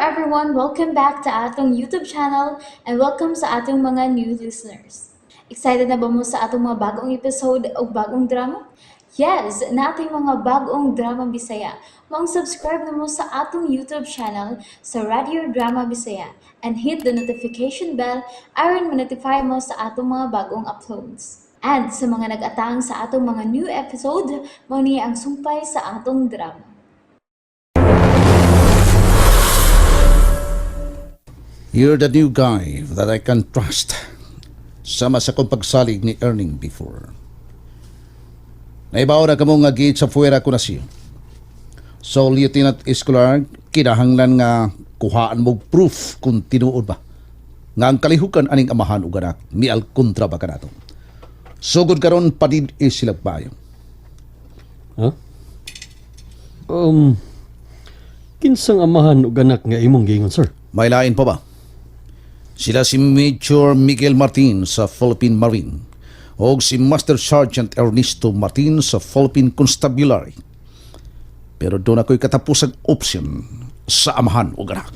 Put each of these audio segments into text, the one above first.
everyone! Welcome back to atong YouTube channel and welcome sa atong mga new listeners. Excited na ba mo sa atong mga bagong episode o bagong drama? Yes, na ating mga bagong drama Bisaya. Subscribe na mo sa atong YouTube channel sa Radio Drama Bisaya and hit the notification bell aron ma-notify mo sa atong mga bagong uploads. And sa mga nag-atang sa atong mga new episode, mo niya ang sumpay sa atong drama. You're the new guy that I can trust. Sama sa kong pagsalig ni Erning before. Naibaw na kamo nga gate sa fuera ko na siya. So, Lieutenant Escolar, kinahanglan nga kuhaan mo proof kung tinuod ba. Nga ang kalihukan aning amahan o ganak, ni Alcontra ba ka nato. Sugod karon padid isilag bayo. Ha? Kinsang amahan o ganak nga imong gingon, sir? May lain pa ba? Sila si Major Miguel Martin sa Philippine Marine o si Master Sergeant Ernesto Martin sa Philippine Constabulary. Pero doon ako'y katapusang option sa amahan o ganak.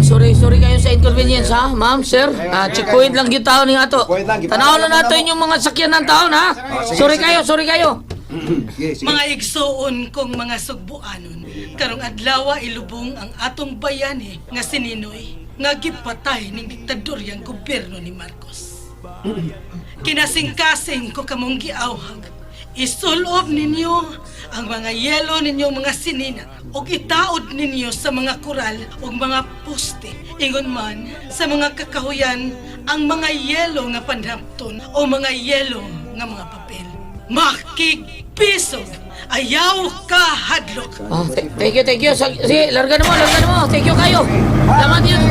Sorry kayo sa inconvenience ha, ma'am, sir. Checkpoint lang yung tao ni ato. Tanaw lang nato yung mga sakyan ng taon ha. Sorry kayo. Mga igsoon kong mga sugbuanon, karong adlaw ilubong ang atong bayani nga si Ninoy nga gipatay ning diktadoryang gobyerno ni Marcos. Kinasing-kasing ko kamong giawhag. Isulob ninyo ang mga yelo ninyong mga sinina o itaod ninyo sa mga kural o mga poste. Ingon man sa mga kakahuyan ang mga yelo nga panhapton o mga yelo nga mga papel. Makikpisog! Ayaw ka hadlok! Thank you. Sige, larga na mo. Thank you kayo. Salamat yun.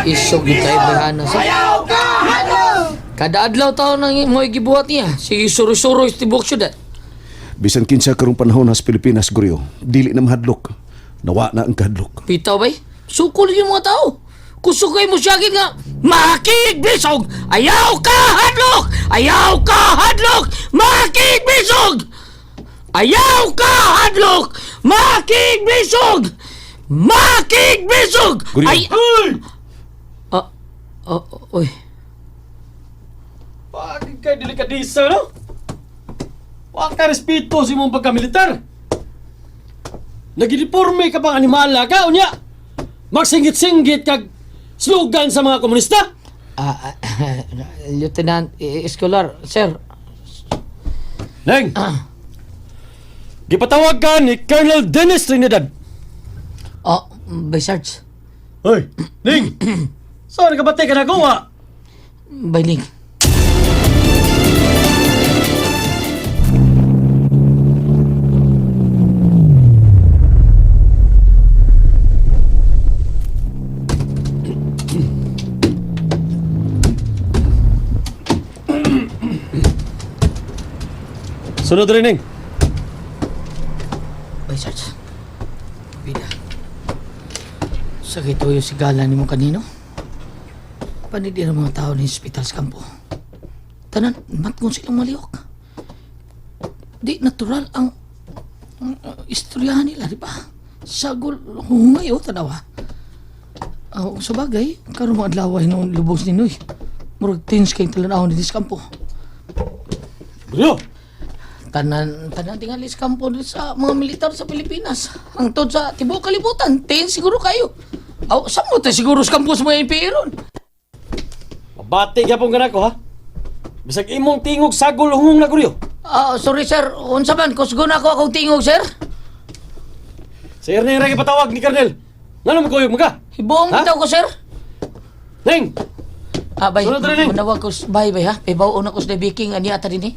Isog yung tayo bayana sa... Kada adlaw tao nang mo gibuhat niya. Sige, suro-suro istibok siya dat. Bisan kinsa karong panahon sa Pilipinas, Guryo, dili na mahadlok. Nawa na ang kahadlok. Pitaw bay? Sukol yung mga tao. Kusukay mo siya nga, makigbisog! Ayaw ka hadlok! Makigbisog! Ayaw ka hadlok! Makigbisog! Guryo! Oy. Bakit ka delikadisa, no? Wala ka respeto sa imong pagkamilitar. Nagideporme ka bang animala ka, unya? Magsingit-singgit kag slogan sa mga komunista? Lieutenant Escolar, sir. Neng! Gipatawag ka ni Colonel Dennis Trinidad. By Sarge. Hoy! Neng! Saan ka batay ka nagawa? By Ling. Sunod rin, Neng. By Sarge. Bida. Sakit yung sigala ni mo kanino? Panidi ng mga tao ni hospital sa kampo. Tanan, matgon silang maliok. Di natural ang istoryahan nila, di ba? Sagol, hungay o tanawa. Sa bagay, karoon mga adlaway noon lubos ni Noy. Murag tins kayong talanahon ni kampo. Guryo! Tanan tingali sa kampo sa mga militar sa Pilipinas. Ang tod sa tibok kalibutan, tins siguro kayo. Saan mo tayo siguro sa kampo sa mga NPA ron? Mabati ka pong ganak ko, ha? Bisag imong tingog sagol hungong na, Guryo. Sorry sir, unsa man, kusgo na ako akong tingog sir. Sa Erneng rin patawag ni Colonel. Nga naman kuyog mo ka? Hibuong Ha? bitaw ko sir. Neng! Bay, Sunod rin, manawag ko, bay, ha? Ibaw una ko sa baking, ani ata din eh.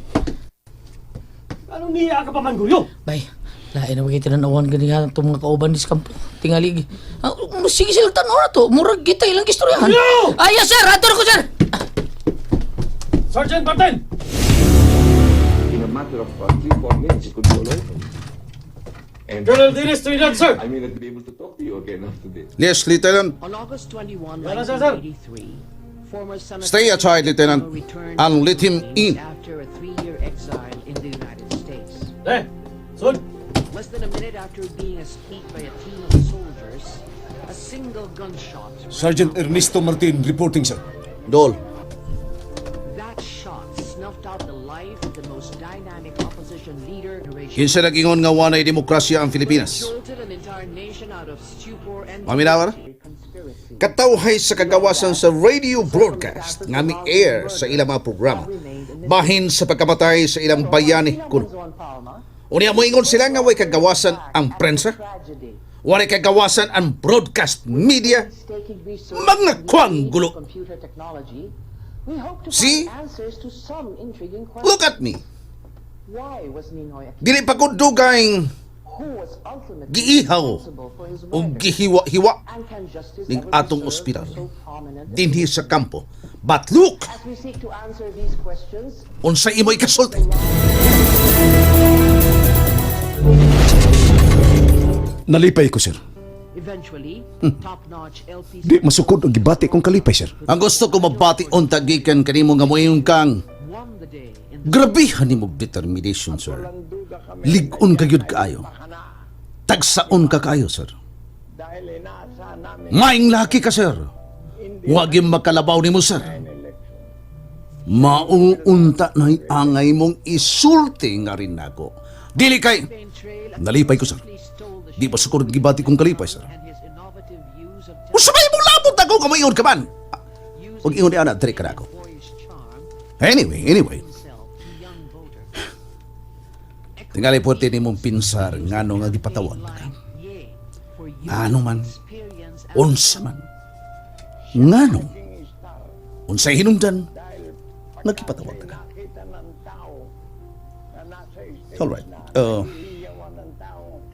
Anong niya ka pa man, Guryo? Bay, lain na magiging tinanawan ganyan itong mga kauban ni kampo. Tingali, sige sila tanaw na to, murag kita ilang istoryahan. No! Yes sir, ato ko sir. Sergeant Martin! In a matter of 3-4 minutes, it could be all over. Colonel Dennis Trinidad, sir! I may not be able to talk to you again after this. Yes, Lieutenant. On August 21, Yes, sir. 1983, former Senator Stay aside, Lieutenant, returned and to let him in. the Philippines after a 3-year exile in the United States. Son! Less than a minute after being escaped by a team of soldiers, a single gunshot. Sergeant Ernesto Martin reporting, sir. Dol, That shot snuffed out the life of the most dynamic opposition leader in generation. kinsa nag-ingon nga wanay demokrasya ang Pilipinas? Jolted an entire nation out of stupor and Maminawar? conspiracy. Katawhay sa kagawasan sa radio broadcast nga mi-air sa ilang mga programa. Bahin sa pagkamatay sa ilang bayani kuno. Unya mo ingon sila nga way kagawasan ang prensa? Way kagawasan ang broadcast media? Mga kwang gulo. See? Look at me. Dili pa ko dugay giihaw o gihiwa-hiwa ning atong ospital dinhi sa kampo. But look, unsay imo'y kasulti. Nalipay ko, sir. Eventually, top-notch LPC Di masukod ang gibati kong kalipay, sir. Ang gusto ko mabati unta gikan kanimo nga moingon kang won the day in the grabihan nimo determination, sir. Ligon kayud kaayo. Tagsaon ka kaayo, sir. Maing laki ka, sir. Huwag yung makalabaw nimo, sir. Mauunta na angay mong isulti nga rin ako. Dili kay. trail Nalipay ko, sir. stole the Di ba sukod gibati kong kalipay, sir? and his innovative use of Usabay mo labot ako kung may ingon ka man. Huwag ingon ni anak, ka na ako. boyish charm Anyway. himself to young voters. Tingali po ni mong pinsar nga nga gipatawan ka. Yea, for you Ano man, experience and unsa man. Ngano, unsay hinungdan, nagkipatawag ka. Alright.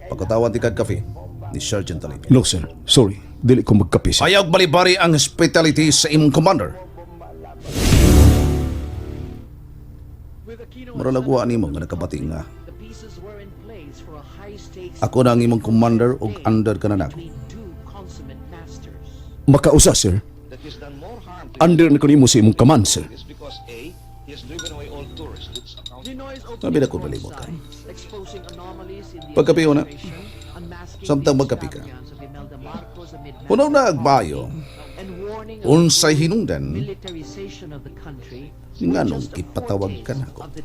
Pagkatawan ti kag kafe ni Sergeant Talib. No, sir. Sorry. Dili ko magkape, sir. Ayaw balibari ang hospitality sa imong commander. with a keynote Maralagwa nimo nga nakabati nga. the pieces were in place for a high-stakes Ako na ang imong commander ug under ka na nako. between two consummate masters. Makausa, sir. That he's done more harm to Under na ko nimo sa imong command, sir. is because A, he has driven away all tourists. That's account. Linoy's Sabi na ko opening nalimutan. sites, exposing anomalies in the Pagkape una. administration, unmasking Samtang the magkape ka. extravagance of Imelda Marcos amid Punaw na agbayo, and warning of unsay hinungdan, militarization of the country. nganong Just a ipatawag ka foretaste nako. of the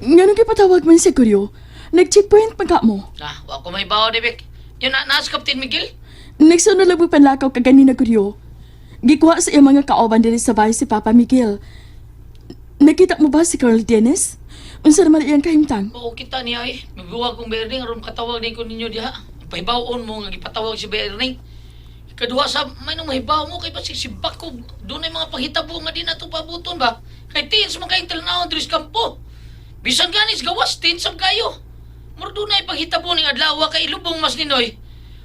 Nga nung kipatawag man si Kuryo, nag-checkpoint pa ka mo. Wa ko may bawo, Debek. Yun na, naas Captain Miguel. Nagsunod lang mo panlakaw ka ganina Kuryo. Gikuha sa iyang mga kaoban dili sa bahay si Papa Miguel. Nakita mo ba si Colonel Dennis? Unsa naman iyang kahimtang? Oo, kita niya eh. Magbuwag kong Berning, aron katawag din ko ninyo diha. Pahibawon mo nga gipatawag si Berning. Kadua sa may nung mahibaw mo kay basig si Bakob. Doon ay mga panghitabo nga di na ito pabuton ba? Kay tins mga kayong talanawan diri sa kampo. Bisan ganis gawas, tinsam kayo. Muro doon ay panghitabo ng adlaw kay lubong mas ninoy.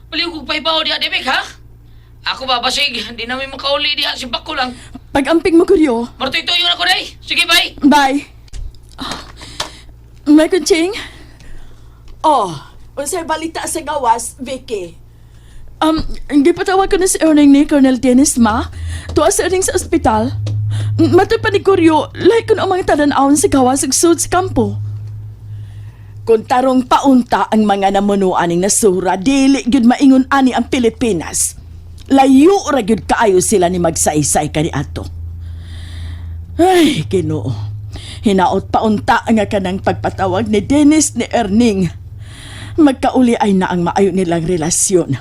Baliw kong pahibaw diha, Debek ha? Ako ba basig, di namin makauli diha si Bako lang. Pag-amping mo Kuryo. Martoy-tuyo na ko day. Sige, bye. Bye. May kunching? Oh, unsay balita sa gawas, Vicky? Gipatawag ko na si earning ni Colonel Dennis ma. Tuwa sa earning sa ospital. Matoy pa ni Kuryo, like ko na ang mga talanawon sa gawas ug sud sa kampo. Kung tarong paunta ang mga namunuaning nasura, dili gyud maingon ani ang Pilipinas. Layo ra gyud kaayo sila ni magsaysay kani ato. Ay, Ginoo. Hinaot paunta nga kanang pagpatawag ni Dennis ni Erning. Magkauli ay na ang maayo nilang relasyon.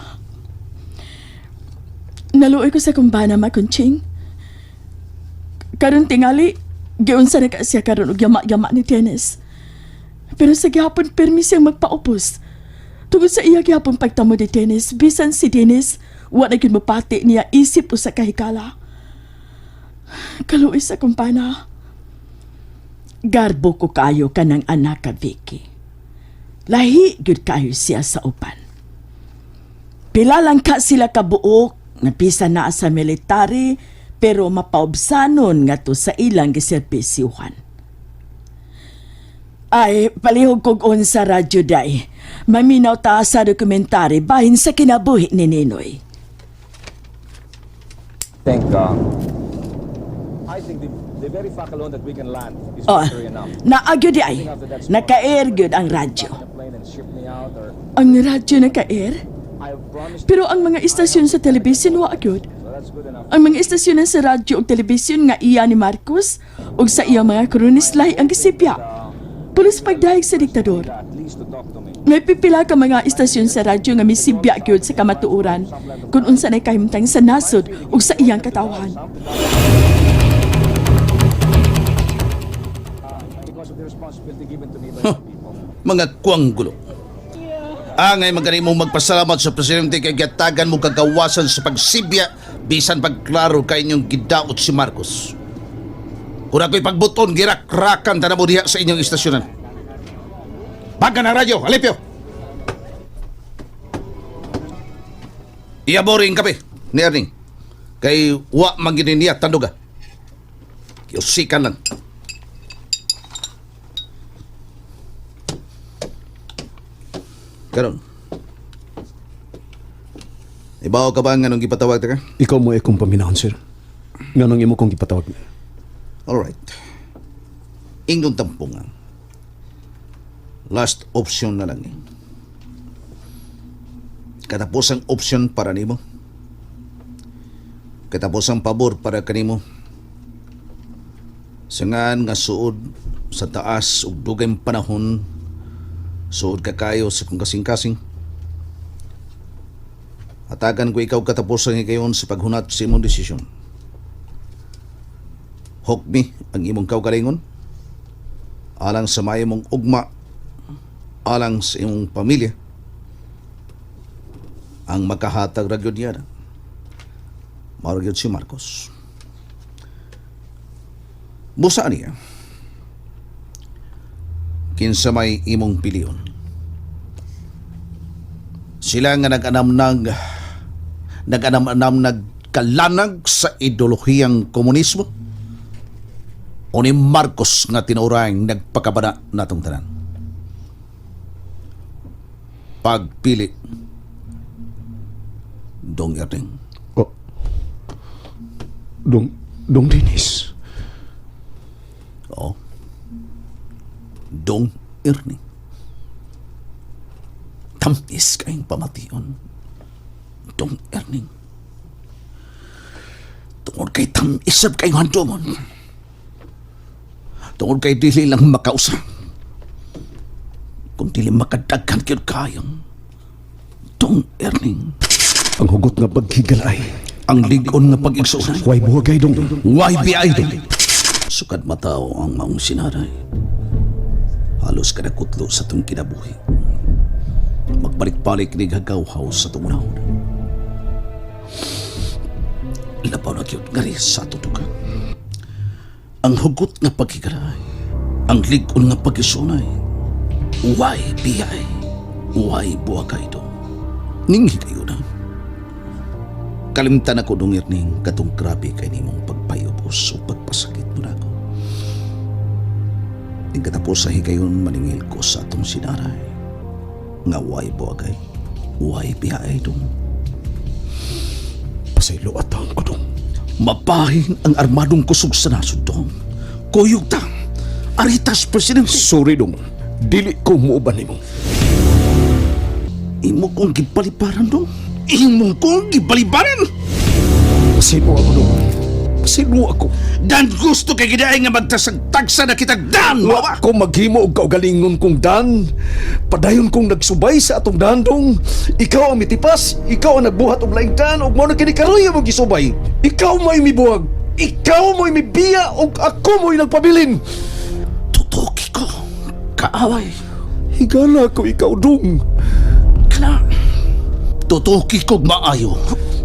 Naluoy ko sa kumbana makunching. Karon tingali, giunsa na ka siya karon og yama-yama ni Dennis. Pero sa gihapon permi siyang magpaupos. Tungod sa iya gihapon pagtamo ni Dennis, bisan si Dennis, wa na gyud mapati niya isip usa ka hikala. Kaluoy sa kumpana. Garbo ko kayo kanang anak ka, Vicky. Lahi gyud kayo siya sa upan. Pila lang ka sila kabuok, nga pisa na sa military, pero mapaubsanon nga to sa ilang giserbisyuhan. Ay, palihog kog unsa radyo day. Maminaw ta sa dokumentary bahin sa kinabuhi ni Ninoy. Think, I think the very fact alone that we can land is Oh, victory enough. naagyo di ay. Naka-air gyud ang radyo. A plane and ship me out, or Ang radyo naka-air? I promise. Pero ang mga istasyon sa telebisyon wa gyud. So that's good enough. Ang mga istasyon sa radyo ug telebisyon nga iya ni Marcos ug sa iyang mga kronislay ang gisipya. Pulos pagdahig sa diktador. At least to talk to me. May pipila ka mga istasyon sa radyo nga misibya gyud sa kamatuoran kung unsa nay kahimtang sa nasod ug sa iyang katawhan. Because of the responsibility given to me by the people. Mga kuanggulo. Angay magani mo magpasalamat sa presidente kay gatagan mo kagawasan sa pagsibya bisan pagklaro kay inyong gidaot si Marcos. Kung ako'y pagbuton, girak-rakan ta na mo diha sa inyong istasyonan. Baga na radyo, Alipio! Iyaboring kape, ni Erning. Kay wa maginin niya, tanduga. Kiyusikan lang. Karon. Ibaw ka ba nga nung gipatawag ta ka? Ikaw mo akong paminahon, sir. Nga nang imo kong gipatawag na. Alright. Ingong tampungan. Last option na lang. Katapos ang option para nimo. Katapos ang pabor para kanimo. Sangan nga suod sa taas ug dugay panahon suod ka kayo sa kung kasing-kasing. Hatagan ko ikaw katapusan ngayon sa paghunat sa imong desisyon. Hukmi ang imong kaugalingon alang sa mayo mong ugma alang sa imong pamilya ang makahatag ra gyud niya mao gyud si Marcos. Busa niya kinsa may imong piliyon. Sila nga nag-anam nagkalanag sa ideolohiyang komunismo o ni Marcos nga tinurang nagpakabana natong tanan. Pagpili Dong Erning. Oh. Dong Dennis. Oo. Dong Erning. Tamis kayong pamation. Dong Erning. Tungod kay tamisab kayong handumon. Tungod kay dili lang makausap. Kung dili makadaghan kyud kayong Dong Erning. Ang hugot nga paghigalay. Ang ligon nga pag-igsuon. Way buhagay dong. YBI dong. Sukad matao ang maong sinaray. Halos kadakutlo sa itong kinabuhi. Magbalik-balik ni gagawhaw sa itong unahon. Labaw na kyut nga rin sa tutugan. Ang hugot nga paghigalay. Ang ligon nga pag-isunay. YBI. Way buhagay dong. Ninghi kayo na. Kalimtan ako dong Erning katong grabe kay nimong pagpayubos o pagpasakit mo na ako. Ang katapos sa higayon maningil ko sa atong sinaray. Nga way buagay, way bihay dong. Pasaylo at ang ko dong. Mapahin ang armadong kusog sa nasod dong. Kuyog ta, aritas presidente. Sorry dong. Dili ko muuban nimo. Imo kong gipaliparan dong. Imo kong gipaliparan. Pasaylo ako dong. Pasaylo ako. Dan gusto kay gidaay nga magtasag-tagsa na kitag dan. Wa ko maghimo og kaugalingon kong dan. Padayon kong nagsubay sa atong dandong. Ikaw ang mitipas, ikaw ang nagbuhat og laing dan ug mao na kini karoy mo gisubay. Ikaw mo'y mibuwag. Ikaw mo'y mibiya ug ako mo'y nagpabilin. Tutuki ko. Kaaway. Higala ko ikaw dong. Kana. Tutuki ko maayo.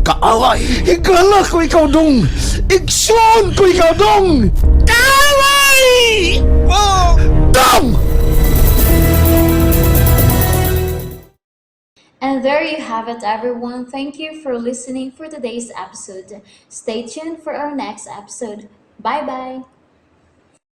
Kaaway. Higala ko ikaw dong. Igsoon ko ikaw dong. Kaaway! Oh! Dong! And there you have it, everyone. Thank you for listening for today's episode. Stay tuned for our next episode. Bye bye.